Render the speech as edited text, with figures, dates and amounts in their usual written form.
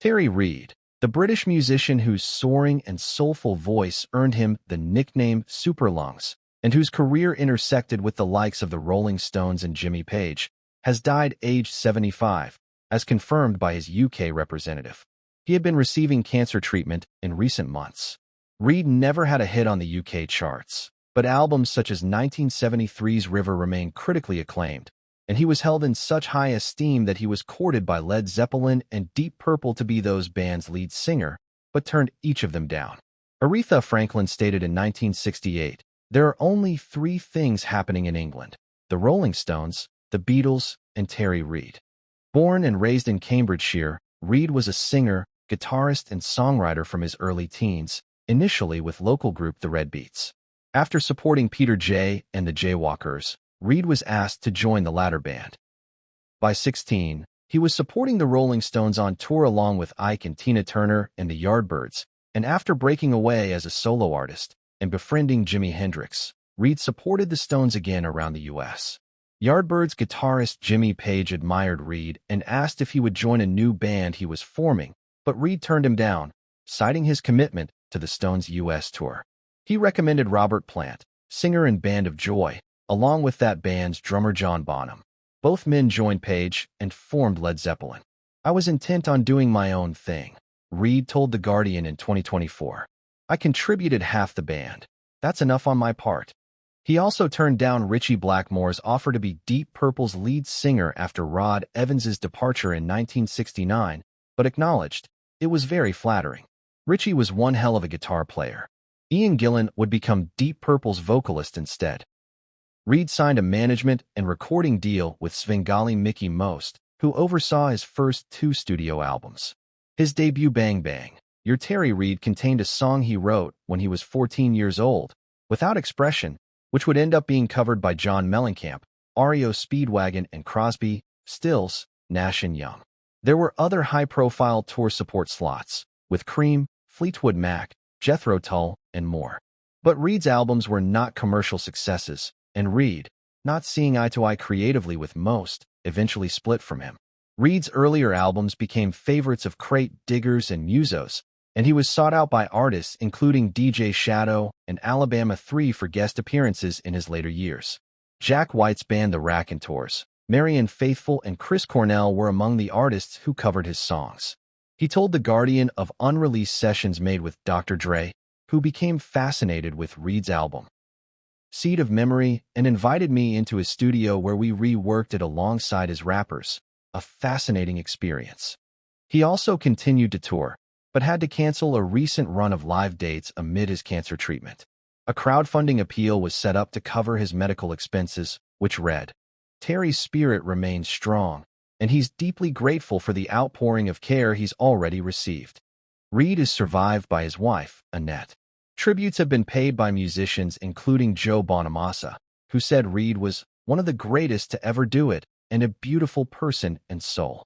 Terry Reid, the British musician whose soaring and soulful voice earned him the nickname Superlungs, and whose career intersected with the likes of the Rolling Stones and Jimmy Page, has died aged 75, as confirmed by his UK representative. He had been receiving cancer treatment in recent months. Reid never had a hit on the UK charts, but albums such as 1973's River remained critically acclaimed, and he was held in such high esteem that he was courted by Led Zeppelin and Deep Purple to be those bands' lead singer, but turned each of them down. Aretha Franklin stated in 1968, "There are only three things happening in England: the Rolling Stones, the Beatles, and Terry Reid." Born and raised in Cambridgeshire, Reid was a singer, guitarist, and songwriter from his early teens, initially with local group The Red Beats. After supporting Peter J. and the Jaywalkers, Reid was asked to join the latter band. By 16, he was supporting the Rolling Stones on tour along with Ike and Tina Turner and the Yardbirds, and after breaking away as a solo artist and befriending Jimi Hendrix, Reid supported the Stones again around the U.S. Yardbirds guitarist Jimmy Page admired Reid and asked if he would join a new band he was forming, but Reid turned him down, citing his commitment to the Stones' U.S. tour. He recommended Robert Plant, singer in Band of Joy, along with that band's drummer John Bonham. Both men joined Page and formed Led Zeppelin. "I was intent on doing my own thing," Reid told The Guardian in 2024. "I contributed half the band. That's enough on my part." He also turned down Ritchie Blackmore's offer to be Deep Purple's lead singer after Rod Evans's departure in 1969, but acknowledged it was very flattering. Ritchie was one hell of a guitar player. Ian Gillan would become Deep Purple's vocalist instead. Reid signed a management and recording deal with Svengali Mickey Most, who oversaw his first two studio albums. His debut Bang Bang, Your Terry Reid contained a song he wrote when he was 14 years old, Without Expression, which would end up being covered by John Mellencamp, REO Speedwagon, and Crosby, Stills, Nash & Young. There were other high-profile tour support slots, with Cream, Fleetwood Mac, Jethro Tull, and more. But Reid's albums were not commercial successes, and Reid, not seeing eye-to-eye creatively with Most, eventually split from him. Reid's earlier albums became favorites of crate diggers and musos, and he was sought out by artists including DJ Shadow and Alabama 3 for guest appearances in his later years. Jack White's band The Raconteurs, Marianne Faithfull, and Chris Cornell were among the artists who covered his songs. He told The Guardian of unreleased sessions made with Dr. Dre, who became fascinated with Reid's album Seed of Memory and invited me into his studio where we reworked it alongside his rappers, a fascinating experience. He also continued to tour, but had to cancel a recent run of live dates amid his cancer treatment. A crowdfunding appeal was set up to cover his medical expenses, which read, "Terry's spirit remains strong, and he's deeply grateful for the outpouring of care he's already received." Reid is survived by his wife, Annette. Tributes have been paid by musicians including Joe Bonamassa, who said Reid was one of the greatest to ever do it and a beautiful person and soul.